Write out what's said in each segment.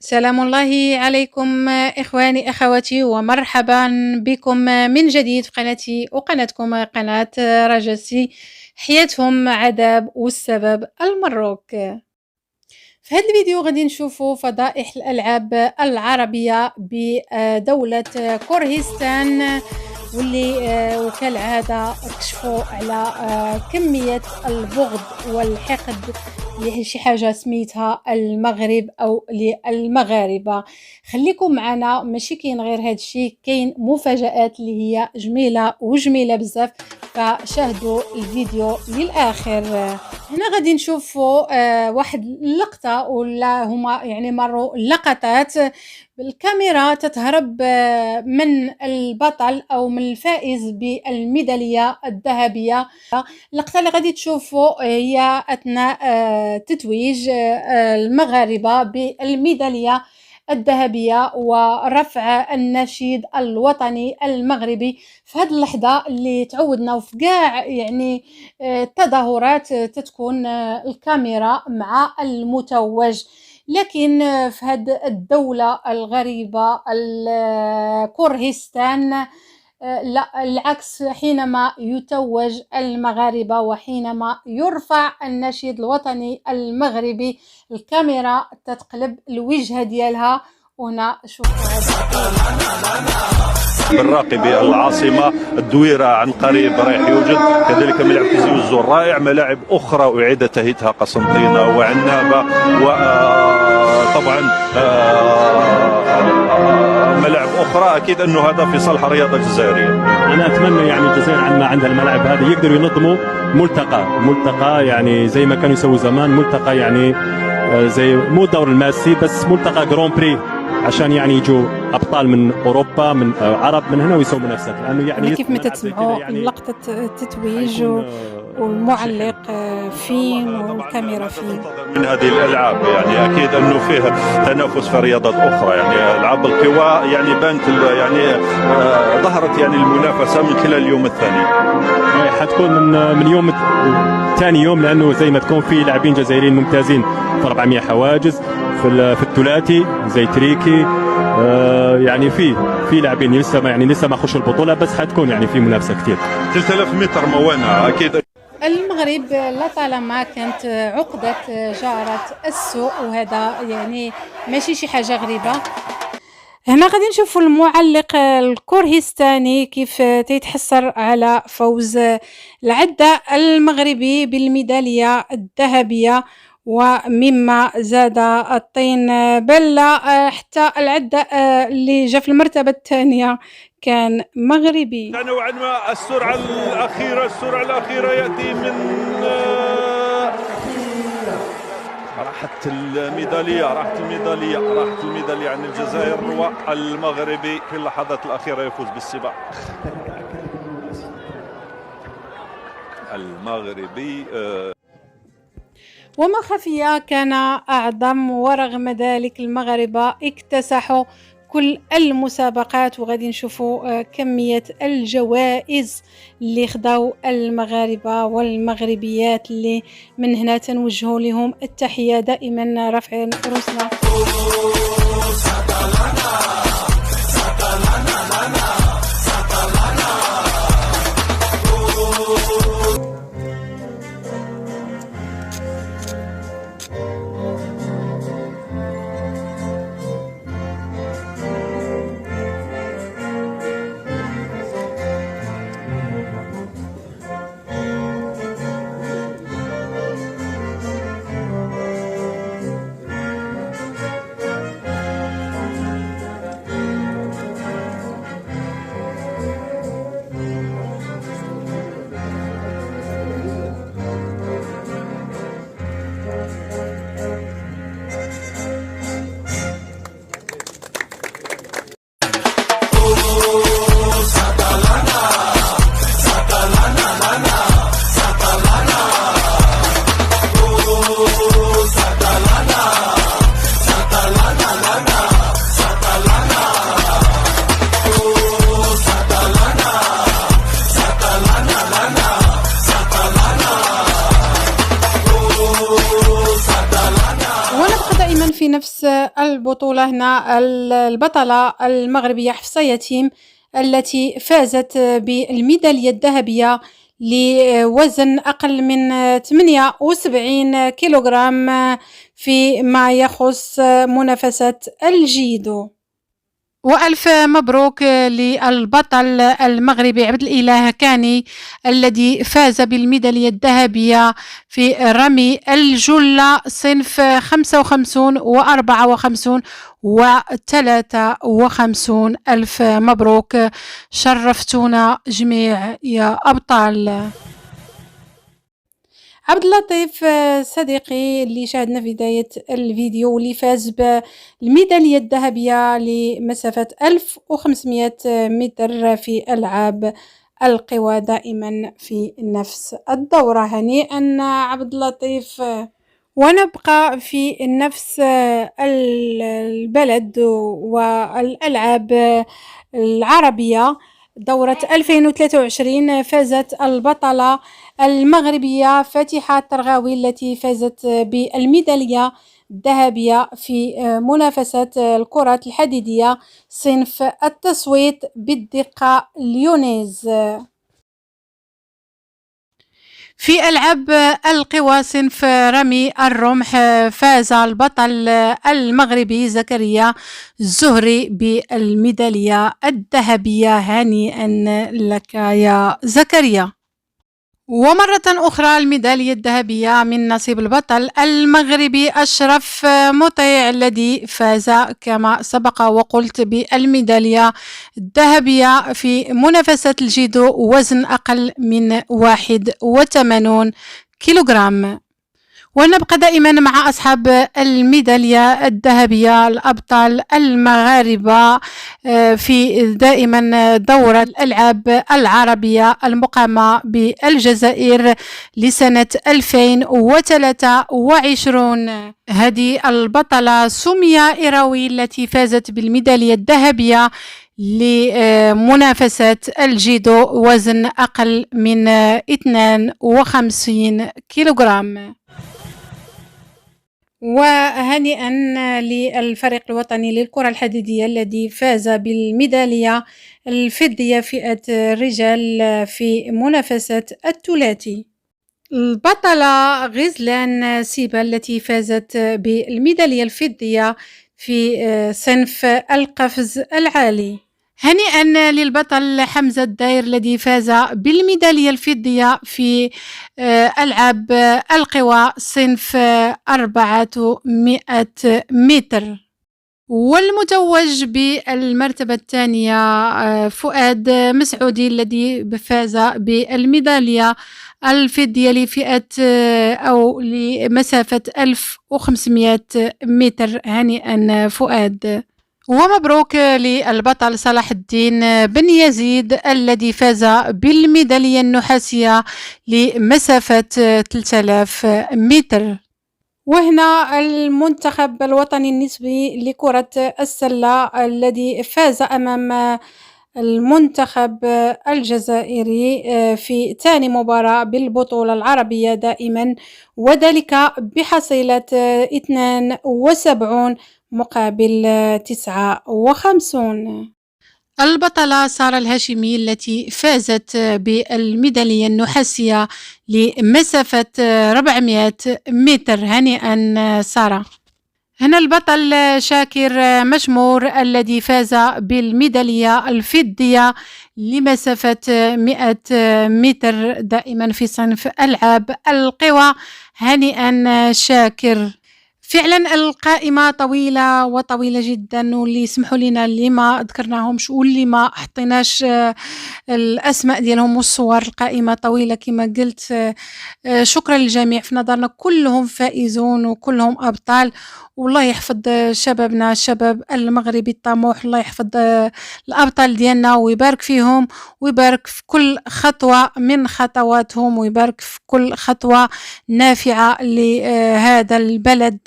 سلام الله عليكم إخواني أخواتي ومرحبا بكم من جديد في قناتي وقناتكم قناة رجسي حياتهم عذاب والسبب المروك. في هذا الفيديو غادي نشوفوا فضائح الألعاب العربية بدولة كورهستان واللي وكالعادة كشفوا على كمية البغض والحقد لشي حاجة سميتها المغرب أو للمغاربة. خليكم معنا، ماشي كاين غير هاد الشيء، كاين مفاجآت اللي هي جميلة وجميلة بزاف، فشاهدوا الفيديو للآخر. هنا غادي نشوفوا واحد اللقطة ولا هما يعني مروا لقطات بالكاميرا تتهرب من البطل أو من الفائز بالميدالية الذهبية. اللقطة اللي غادي تشوفوا هي أثناء تتويج المغاربة بالميدالية الذهبية ورفع النشيد الوطني المغربي. في هذه اللحظة اللي تعودنا وفي كاع يعني التظاهرات تتكون الكاميرا مع المتوج، لكن في هذه الدولة الغريبة كورهستان لا، العكس. حينما يتوج المغاربة وحينما يرفع النشيد الوطني المغربي الكاميرا تتقلب الوجهة ديالها. هنا شوفوا بالراقبي العاصمة الدويرة عن قريب رايح يوجد كذلك ملعب تيزي والزور رائع. ملاعب أخرى أعيد تهيئتها قسنطينة وعنابة وطبعا ملاعب أخرى. أكيد أنه هذا في صالح الرياضة الجزائرية. أنا أتمنى يعني الجزائر عندما عندها الملاعب هذه يقدروا ينظموا ملتقى يعني زي ما كانوا يسووا زمان، ملتقى يعني زي مو الدور الماسي بس ملتقى جران بري، عشان يعني يجوا ابطال من اوروبا من عرب من هنا ويسووا منافسات. لانه يعني كيف ما تسمعوا يعني لقطه التتويج والمعلق فين والكاميرا فين من هذه الالعاب. يعني اكيد انه فيه تنافس في رياضات اخرى، يعني العاب القوى يعني بانت يعني ظهرت يعني المنافسه من خلال اليوم الثاني. حتكون من يوم ثاني يوم، لانه زي ما تكون في لاعبين جزائريين ممتازين في 400 حواجز في الثلاثي زي تريكي. يعني في لاعبين لسه ما خشوا البطوله، بس حتكون يعني في منافسه كثير. 3000 متر موانع. اكيد المغرب لطالما كانت عقدة جارة السوء، وهذا يعني ماشي شي حاجة غريبة. هنا غادي نشوفوا المعلق الكورهستاني كيف تيتحسر على فوز العداء المغربي بالميدالية الذهبية، ومما زاد الطين بلة حتى العداء اللي جا في المرتبة الثانية كان مغربي. نوعا ما السرعة الأخيرة يأتي من راحت الميدالية عن الجزائر، والمغربي في اللحظات الأخيرة يفوز بالسباق. المغربي وما خفي كان أعظم، ورغم ذلك المغاربة اكتسحوا كل المسابقات. وغادي نشوفوا كمية الجوائز اللي خداو المغاربة والمغربيات، اللي من هنا تنوجهوا لهم التحية، دائما رافعين رؤوسنا. البطولة هنا البطلة المغربية حفصة يتيم التي فازت بالميدالية الذهبية لوزن أقل من 78 كيلوغرام فيما يخص منافسة الجيدو. وألف مبروك للبطل المغربي عبد الإله كاني الذي فاز بالميدالية الذهبية في رمي الجلة صنف 55 و54 و53. ألف مبروك، شرفتونا جميع يا أبطال. عبد اللطيف صديقي اللي شاهدنا في بداية الفيديو واللي فاز بالميدالية الذهبية لمسافة 1500 متر في ألعاب القوى دائما في نفس الدورة. هنيئا عبد اللطيف. ونبقى في نفس البلد والألعاب العربية. دورة 2023 فازت البطلة المغربية فاتحة الطرغاوي التي فازت بالميدالية الذهبية في منافسة الكرة الحديدية صنف التصويت بالدقة اليونيز. في ألعاب القوى صنف رمي الرمح فاز البطل المغربي زكريا الزهري بالميدالية الذهبية. هنيئا لك يا زكريا. ومرة أخرى الميدالية الذهبية من نصيب البطل المغربي أشرف مطيع الذي فاز كما سبق وقلت بالميدالية الذهبية في منافسة الجيدو وزن أقل من 81 كيلوغرام. ونبقى دائما مع أصحاب الميدالية الذهبية الأبطال المغاربة في دائما دورة الألعاب العربية المقامة بالجزائر لسنة 2023. هذه البطلة سمية إيراوي التي فازت بالميدالية الذهبية لمنافسة الجيدو وزن أقل من 52 كيلوغرام. وهنيئا للفريق الوطني للكرة الحديدية الذي فاز بالميدالية الفضية فئة الرجال في منافسة الثلاثي. البطلة غزلان سيبا التي فازت بالميدالية الفضية في صنف القفز العالي. هنيئا للبطل حمزة الداير الذي فاز بالميدالية الفضية في ألعاب القوى صنف 400 متر. والمتوج بالمرتبة الثانية فؤاد مسعودي الذي فاز بالميدالية الفضية لفئة أو لمسافة 1500 متر. هنيئا فؤاد. ومبروك للبطل صلاح الدين بن يزيد الذي فاز بالميدالية النحاسية لمسافة 3000 متر. وهنا المنتخب الوطني النسبي لكرة السلة الذي فاز أمام المنتخب الجزائري في ثاني مباراة بالبطولة العربية دائما، وذلك بحصيلة 72 مقابل 59. البطلة سارة الهاشمي التي فازت بالميدالية النحاسية لمسافة 400 متر. هنيئا سارة. هنا البطل شاكر مشمور الذي فاز بالميدالية الفضية لمسافة 100 متر دائما في صنف ألعاب القوى. هنيئا شاكر. فعلا القائمة طويلة وطويلة جدا، واللي يسمحوا لنا اللي ما ذكرناهمش واللي ما حطيناش الأسماء ديالهم والصور. القائمة طويلة كما قلت. شكرا للجميع، في نظرنا كلهم فائزون وكلهم أبطال. والله يحفظ شبابنا، الشباب المغربي الطموح. الله يحفظ الأبطال ديالنا ويبارك فيهم ويبارك في كل خطوة من خطواتهم ويبارك في كل خطوة نافعة لهذا البلد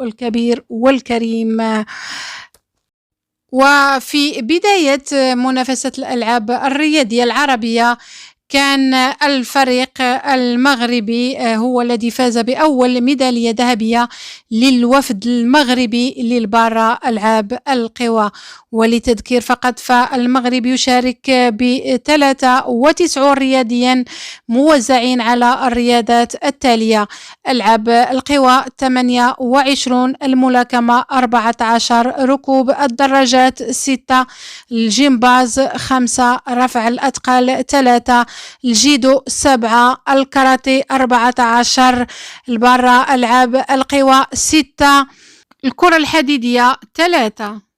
الكبير والكريم. وفي بداية منافسة الألعاب الرياضية العربية كان الفريق المغربي هو الذي فاز بأول ميدالية ذهبية للوفد المغربي للبارا ألعاب القوى. ولتذكير فقط، فالمغرب يشارك ب93 رياضيا موزعين على الرياضات التالية: ألعاب القوى 28، الملاكمة 14، ركوب الدراجات 6، الجيمباز 5، رفع الأثقال 3، الجيدو 7، الكاراتيه 14، البارا ألعاب القوى 6، الكرة الحديدية 3.